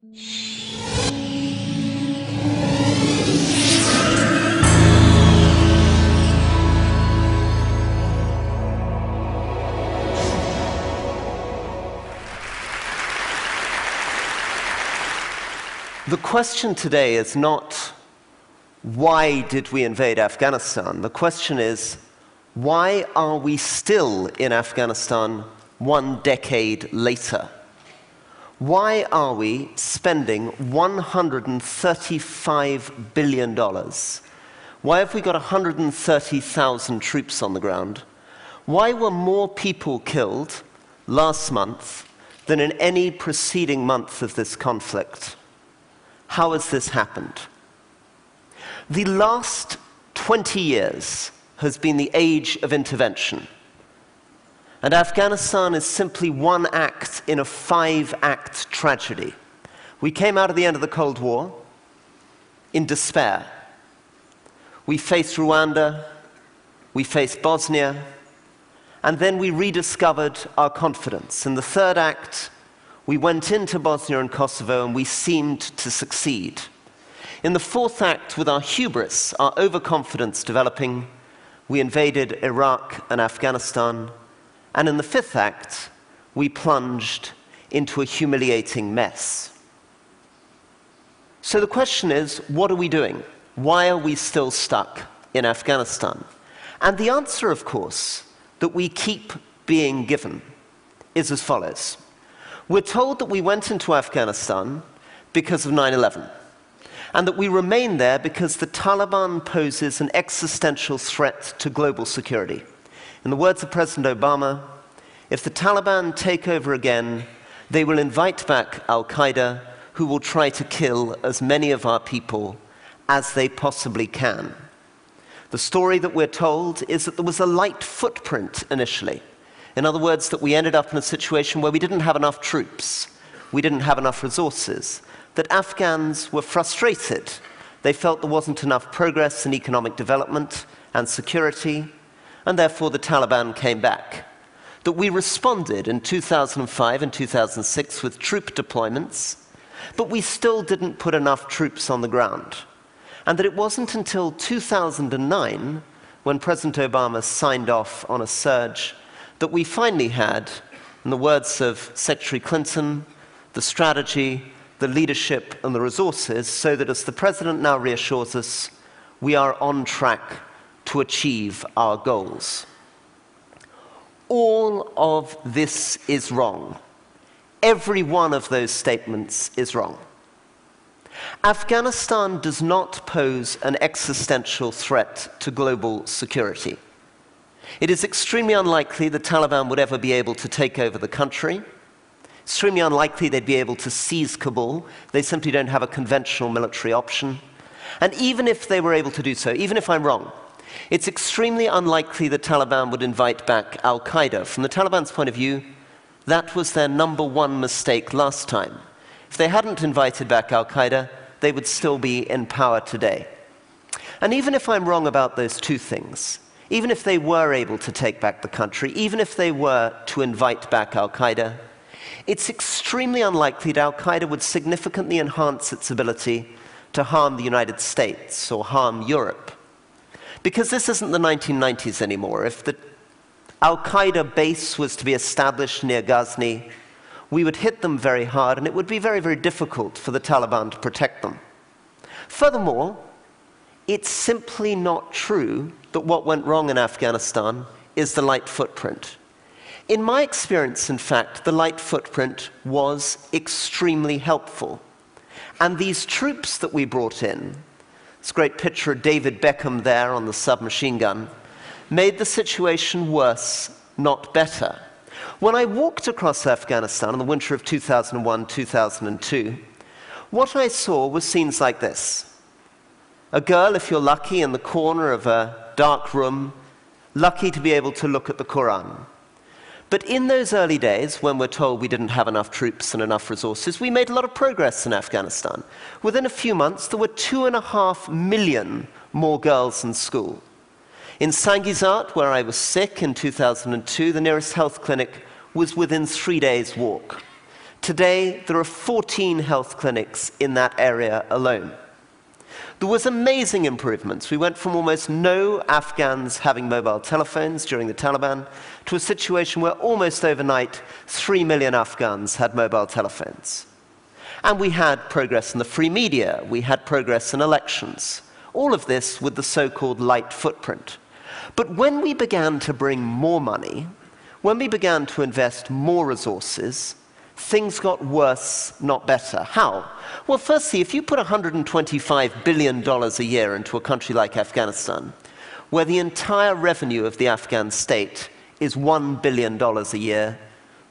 The question today is not, why did we invade Afghanistan? The question is, why are we still in Afghanistan 1 decade later? Why are we spending $135 billion? Why have we got 130,000 troops on the ground? Why were more people killed last month than in any preceding month of this conflict? How has this happened? The last 20 years has been the age of intervention. And Afghanistan is simply one act in a 5-act tragedy. We came out of the end of the Cold War in despair. We faced Rwanda, we faced Bosnia, and then we rediscovered our confidence. In the 3rd act, we went into Bosnia and Kosovo and we seemed to succeed. In the 4th act, with our hubris, our overconfidence developing, we invaded Iraq and Afghanistan. And in the 5th act, we plunged into a humiliating mess. So the question is, what are we doing? Why are we still stuck in Afghanistan? And the answer, of course, that we keep being given is as follows. We're told that we went into Afghanistan because of 9/11, and that we remain there because the Taliban poses an existential threat to global security. In the words of President Obama, if the Taliban take over again, they will invite back Al-Qaeda, who will try to kill as many of our people as they possibly can. The story that we're told is that there was a light footprint initially. In other words, that we ended up in a situation where we didn't have enough troops, we didn't have enough resources, that Afghans were frustrated. They felt there wasn't enough progress in economic development and security, and therefore the Taliban came back. That we responded in 2005 and 2006 with troop deployments, but we still didn't put enough troops on the ground. And that it wasn't until 2009, when President Obama signed off on a surge, that we finally had, in the words of Secretary Clinton, the strategy, the leadership, and the resources, so that, as the President now reassures us, we are on track to achieve our goals. All of this is wrong. Every one of those statements is wrong. Afghanistan does not pose an existential threat to global security. It is extremely unlikely the Taliban would ever be able to take over the country. Extremely unlikely they'd be able to seize Kabul. They simply don't have a conventional military option. And even if they were able to do so, even if I'm wrong, it's extremely unlikely the Taliban would invite back Al-Qaeda. From the Taliban's point of view, that was their #1 mistake last time. If they hadn't invited back Al-Qaeda, they would still be in power today. And even if I'm wrong about those two things, even if they were able to take back the country, even if they were to invite back Al-Qaeda, it's extremely unlikely that Al-Qaeda would significantly enhance its ability to harm the United States or harm Europe. Because this isn't the 1990s anymore. If the Al-Qaeda base was to be established near Ghazni, we would hit them very hard, and it would be very, very difficult for the Taliban to protect them. Furthermore, it's simply not true that what went wrong in Afghanistan is the light footprint. In my experience, in fact, the light footprint was extremely helpful. And these troops that we brought in, this great picture of David Beckham there on the submachine gun, made the situation worse, not better. When I walked across Afghanistan in the winter of 2001, 2002, what I saw was scenes like this. A girl, if you're lucky, in the corner of a dark room, lucky to be able to look at the Quran. But in those early days, when we're told we didn't have enough troops and enough resources, we made a lot of progress in Afghanistan. Within a few months, there were 2.5 million more girls in school. In Sangizat, where I was sick in 2002, the nearest health clinic was within 3 days' walk. Today, there are 14 health clinics in that area alone. There was amazing improvements. We went from almost no Afghans having mobile telephones during the Taliban to a situation where almost overnight 3 million Afghans had mobile telephones. And we had progress in the free media. We had progress in elections. All of this with the so-called light footprint. But when we began to bring more money, when we began to invest more resources, things got worse, not better. How? Well, firstly, if you put $125 billion a year into a country like Afghanistan, where the entire revenue of the Afghan state is $1 billion a year,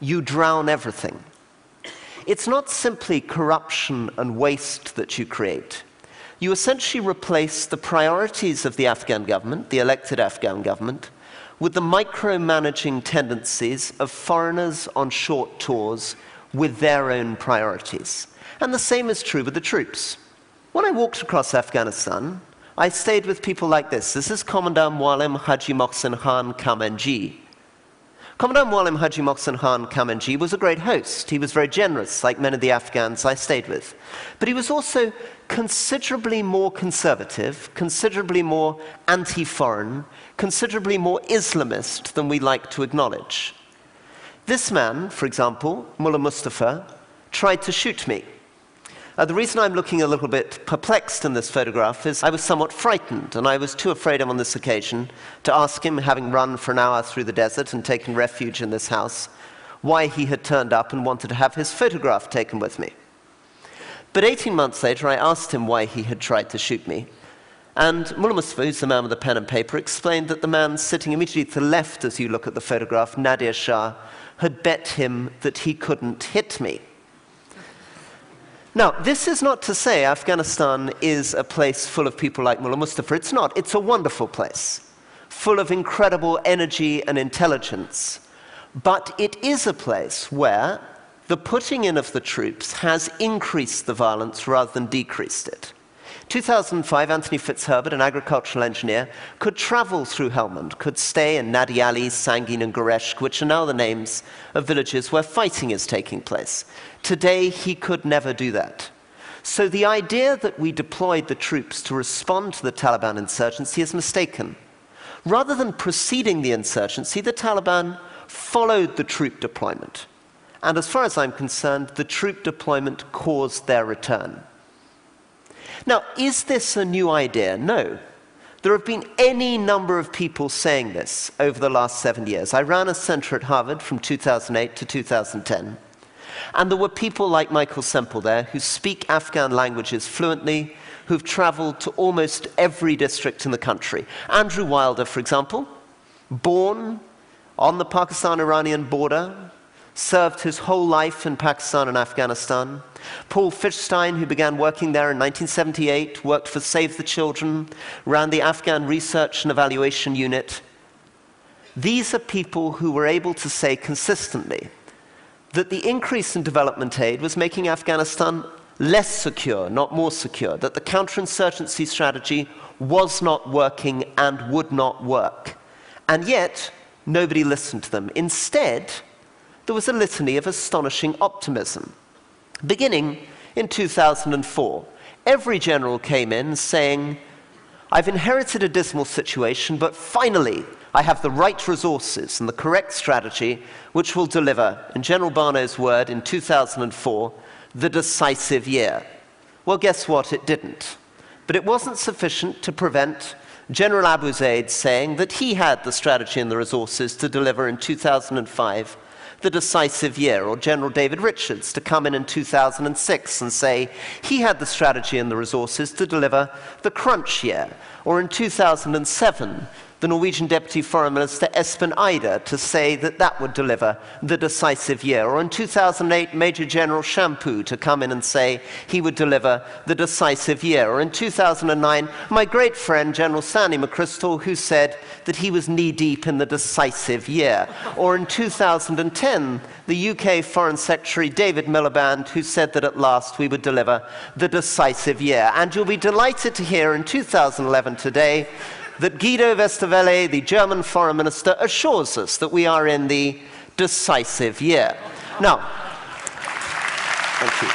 you drown everything. It's not simply corruption and waste that you create. You essentially replace the priorities of the Afghan government, the elected Afghan government, with the micromanaging tendencies of foreigners on short tours with their own priorities. And the same is true with the troops. When I walked across Afghanistan, I stayed with people like this. This is Commandant Muallim Haji Mohsin Khan Khamenji. Commandant Muallim Haji Mohsin Khan Khamenji was a great host. He was very generous, like many of the Afghans I stayed with. But he was also considerably more conservative, considerably more anti-foreign, considerably more Islamist than we like to acknowledge. This man, for example, Mullah Mustafa, tried to shoot me. The reason I'm looking a little bit perplexed in this photograph is I was somewhat frightened, and I was too afraid on this occasion to ask him, having run for an hour through the desert and taken refuge in this house, why he had turned up and wanted to have his photograph taken with me. But 18 months later, I asked him why he had tried to shoot me. And Mullah Mustafa, who's the man with the pen and paper, explained that the man sitting immediately to the left as you look at the photograph, Nadir Shah, had bet him that he couldn't hit me. Now, this is not to say Afghanistan is a place full of people like Mullah Mustafa. It's not. It's a wonderful place, full of incredible energy and intelligence. But it is a place where the putting in of the troops has increased the violence rather than decreased it. 2005, Anthony Fitzherbert, an agricultural engineer, could travel through Helmand, could stay in Nadi Ali, Sangin, and Goreshk, which are now the names of villages where fighting is taking place. Today, he could never do that. So the idea that we deployed the troops to respond to the Taliban insurgency is mistaken. Rather than preceding the insurgency, the Taliban followed the troop deployment. And as far as I'm concerned, the troop deployment caused their return. Now, is this a new idea? No. There have been any number of people saying this over the last 7 years. I ran a center at Harvard from 2008 to 2010. And there were people like Michael Semple there who speak Afghan languages fluently, who've traveled to almost every district in the country. Andrew Wilder, for example, born on the Pakistan-Iranian border, served his whole life in Pakistan and Afghanistan. Paul Fischstein, who began working there in 1978, worked for Save the Children, ran the Afghan Research and Evaluation Unit. These are people who were able to say consistently that the increase in development aid was making Afghanistan less secure, not more secure, that the counterinsurgency strategy was not working and would not work. And yet, nobody listened to them. Instead, there was a litany of astonishing optimism. Beginning in 2004, every general came in saying, I've inherited a dismal situation, but finally I have the right resources and the correct strategy which will deliver, in General Barnow's word, in 2004, the decisive year. Well, guess what? It didn't. But it wasn't sufficient to prevent General Abu Zaid saying that he had the strategy and the resources to deliver in 2005 the decisive year, or General David Richards to come in 2006 and say he had the strategy and the resources to deliver the crunch year, or in 2007, the Norwegian Deputy Foreign Minister Espen Eide to say that that would deliver the decisive year, or in 2008, Major General Shampoo to come in and say he would deliver the decisive year, or in 2009, my great friend General Stanley McChrystal, who said that he was knee-deep in the decisive year, or in 2010, the UK Foreign Secretary David Miliband, who said that at last we would deliver the decisive year. And you'll be delighted to hear in 2011 today that Guido Westerwelle, the German foreign minister, assures us that we are in the decisive year. Now, Thank you.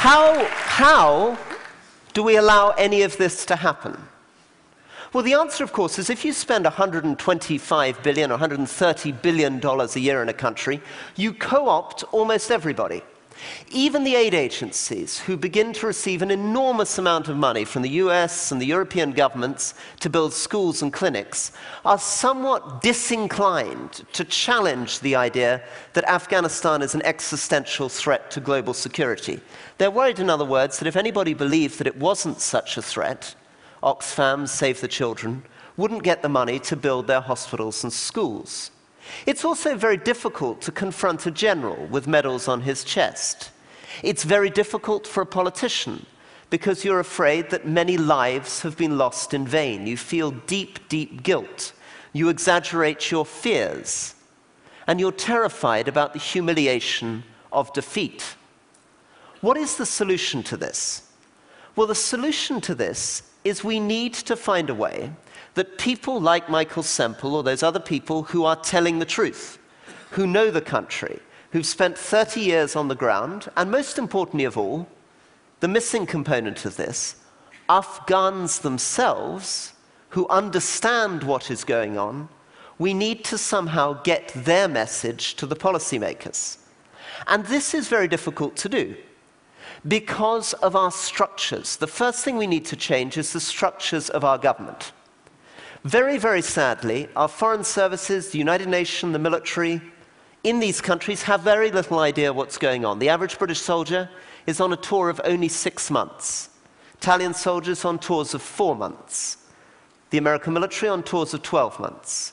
How do we allow any of this to happen? Well, the answer, of course, is if you spend $125 billion or $130 billion a year in a country, you co-opt almost everybody. Even the aid agencies, who begin to receive an enormous amount of money from the US and the European governments to build schools and clinics, are somewhat disinclined to challenge the idea that Afghanistan is an existential threat to global security. They're worried, in other words, that if anybody believed that it wasn't such a threat, Oxfam, Save the Children, wouldn't get the money to build their hospitals and schools. It's also very difficult to confront a general with medals on his chest. It's very difficult for a politician because you're afraid that many lives have been lost in vain. You feel deep, deep guilt. You exaggerate your fears. And you're terrified about the humiliation of defeat. What is the solution to this? Well, the solution to this is we need to find a way that people like Michael Semple or those other people who are telling the truth, who know the country, who've spent 30 years on the ground, and most importantly of all, the missing component of this, Afghans themselves who understand what is going on, we need to somehow get their message to the policymakers. And this is very difficult to do because of our structures. The first thing we need to change is the structures of our government. Very, very sadly, our foreign services, the United Nations, the military, in these countries have very little idea what's going on. The average British soldier is on a tour of only 6 months. Italian soldiers on tours of 4 months. The American military on tours of 12 months.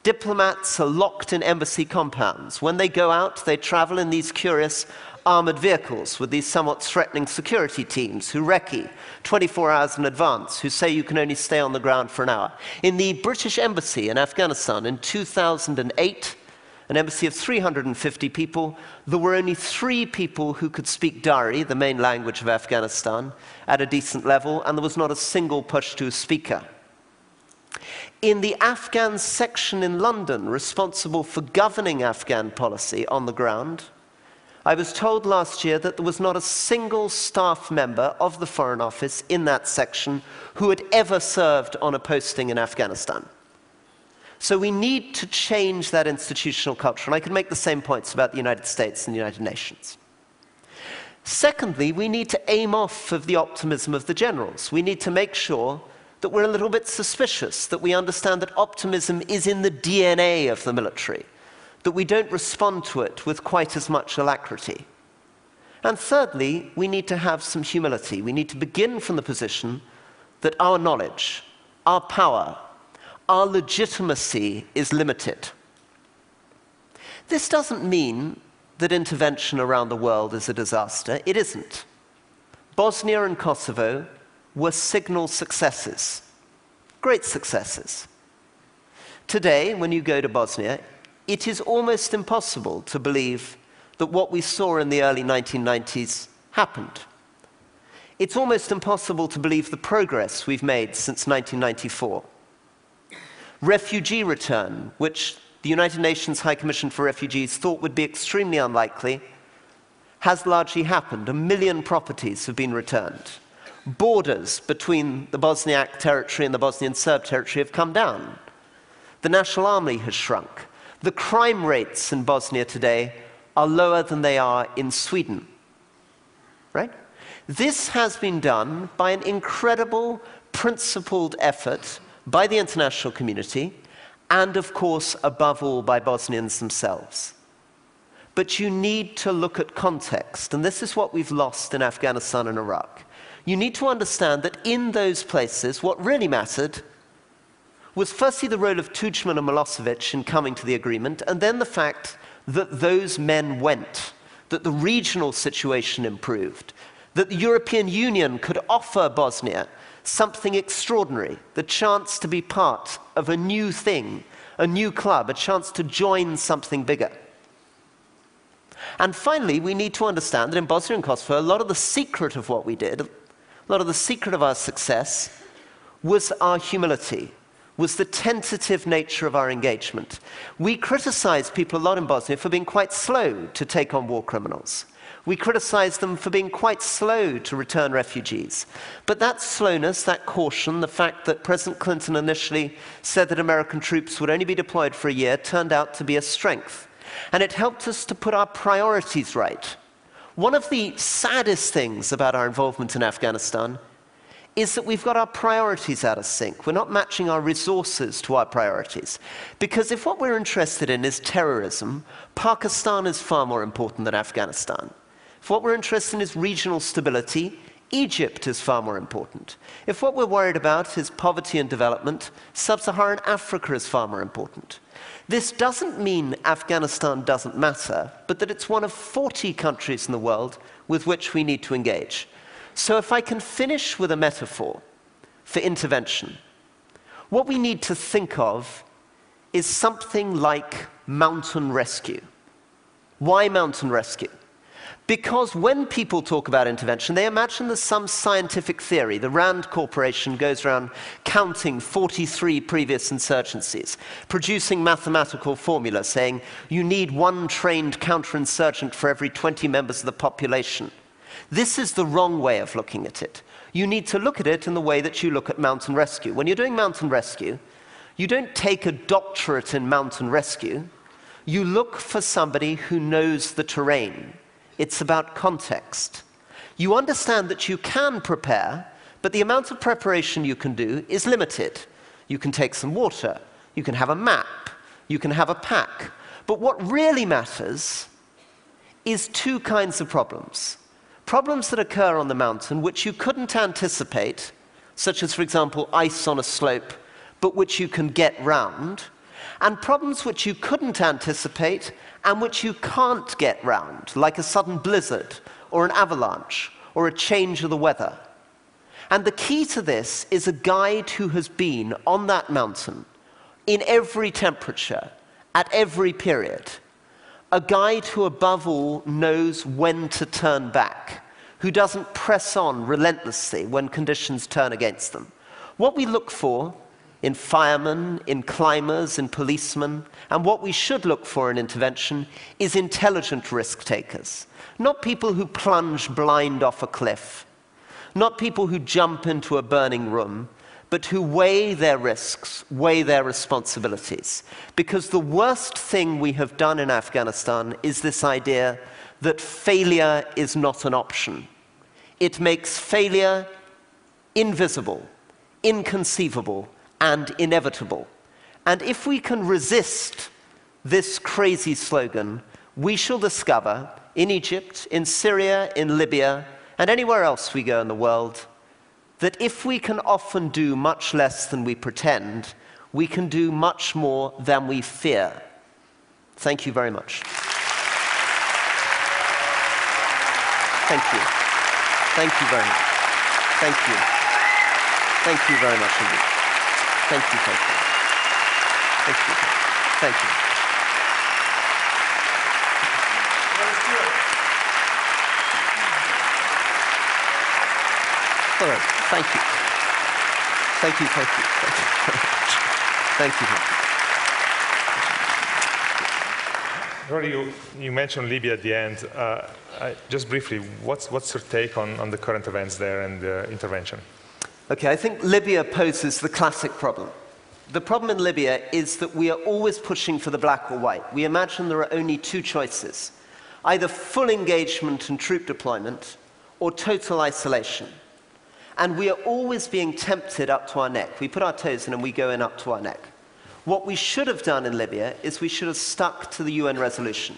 Diplomats are locked in embassy compounds. When they go out, they travel in these curious armored vehicles with these somewhat threatening security teams who recce 24 hours in advance, who say you can only stay on the ground for an hour. In the British embassy in Afghanistan in 2008, an embassy of 350 people, there were only 3 people who could speak Dari, the main language of Afghanistan, at a decent level, and there was not a single Pashto speaker. In the Afghan section in London responsible for governing Afghan policy on the ground, I was told last year that there was not a single staff member of the Foreign Office in that section who had ever served on a posting in Afghanistan. So we need to change that institutional culture, and I could make the same points about the United States and the United Nations. Secondly, we need to aim off of the optimism of the generals. We need to make sure that we're a little bit suspicious, that we understand that optimism is in the DNA of the military, that we don't respond to it with quite as much alacrity. And thirdly, we need to have some humility. We need to begin from the position that our knowledge, our power, our legitimacy is limited. This doesn't mean that intervention around the world is a disaster. It isn't. Bosnia and Kosovo were signal successes, great successes. Today, when you go to Bosnia, it is almost impossible to believe that what we saw in the early 1990s happened. It's almost impossible to believe the progress we've made since 1994. Refugee return, which the United Nations High Commission for Refugees thought would be extremely unlikely, has largely happened. 1 million properties have been returned. Borders between the Bosniak territory and the Bosnian Serb territory have come down. The National Army has shrunk. The crime rates in Bosnia today are lower than they are in Sweden. Right? This has been done by an incredible, principled effort by the international community, and of course, above all, by Bosnians themselves. But you need to look at context, and this is what we've lost in Afghanistan and Iraq. You need to understand that in those places, what really mattered was firstly the role of Tudjman and Milosevic in coming to the agreement, and then the fact that those men went, that the regional situation improved, that the European Union could offer Bosnia something extraordinary, the chance to be part of a new thing, a new club, a chance to join something bigger. And finally, we need to understand that in Bosnia and Kosovo, a lot of the secret of what we did, a lot of the secret of our success was our humility, was the tentative nature of our engagement. We criticized people a lot in Bosnia for being quite slow to take on war criminals. We criticized them for being quite slow to return refugees. But that slowness, that caution, the fact that President Clinton initially said that American troops would only be deployed for a year, turned out to be a strength. And it helped us to put our priorities right. One of the saddest things about our involvement in Afghanistan is that we've got our priorities out of sync. We're not matching our resources to our priorities. Because if what we're interested in is terrorism, Pakistan is far more important than Afghanistan. If what we're interested in is regional stability, Egypt is far more important. If what we're worried about is poverty and development, sub-Saharan Africa is far more important. This doesn't mean Afghanistan doesn't matter, but that it's one of 40 countries in the world with which we need to engage. So if I can finish with a metaphor for intervention, what we need to think of is something like mountain rescue. Why mountain rescue? Because when people talk about intervention, they imagine there's some scientific theory. The Rand Corporation goes around counting 43 previous insurgencies, producing mathematical formulas saying you need one trained counterinsurgent for every 20 members of the population. This is the wrong way of looking at it. You need to look at it in the way that you look at mountain rescue. When you're doing mountain rescue, you don't take a doctorate in mountain rescue. You look for somebody who knows the terrain. It's about context. You understand that you can prepare, but the amount of preparation you can do is limited. You can take some water, you can have a map, you can have a pack. But what really matters is two kinds of problems. Problems that occur on the mountain which you couldn't anticipate, such as, for example, ice on a slope, but which you can get round, and problems which you couldn't anticipate and which you can't get round, like a sudden blizzard, or an avalanche, or a change of the weather. And the key to this is a guide who has been on that mountain, in every temperature, at every period. A guide who, above all, knows when to turn back, who doesn't press on relentlessly when conditions turn against them. What we look for in firemen, in climbers, in policemen, and what we should look for in intervention is intelligent risk takers. Not people who plunge blind off a cliff, not people who jump into a burning room, but who weigh their risks, weigh their responsibilities. Because the worst thing we have done in Afghanistan is this idea that failure is not an option. It makes failure invisible, inconceivable, and inevitable. And if we can resist this crazy slogan, we shall discover in Egypt, in Syria, in Libya, and anywhere else we go in the world, that if we can often do much less than we pretend, we can do much more than we fear. Thank you very much. Thank you. Thank you very much. Thank you. Thank you very much indeed. Thank you, thank you. Thank you. Thank you. All right, thank you. Thank you, thank you. Thank you. Rory, you mentioned Libya at the end. Just briefly, what's your take on the current events there and the intervention? Okay, I think Libya poses the classic problem. The problem in Libya is that we are always pushing for the black or white. We imagine there are only two choices, either full engagement and troop deployment or total isolation. And we are always being tempted up to our neck. We put our toes in and we go in up to our neck. What we should have done in Libya is we should have stuck to the UN resolution.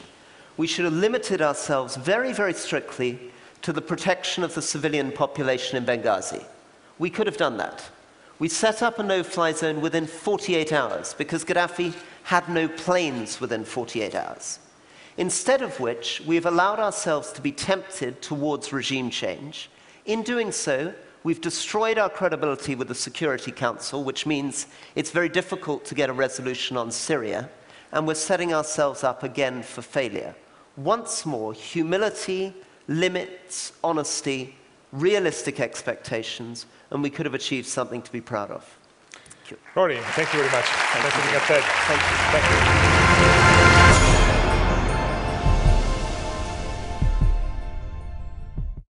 We should have limited ourselves very, very strictly to the protection of the civilian population in Benghazi. We could have done that. We set up a no-fly zone within 48 hours because Gaddafi had no planes within 48 hours. Instead of which, we've allowed ourselves to be tempted towards regime change. In doing so, we've destroyed our credibility with the Security Council, which means it's very difficult to get a resolution on Syria, and we're setting ourselves up again for failure. Once more, humility, limits, honesty, realistic expectations, and we could have achieved something to be proud of. you. Rory, thank you very much. Thanks for being at TED. Thank you. Thank you.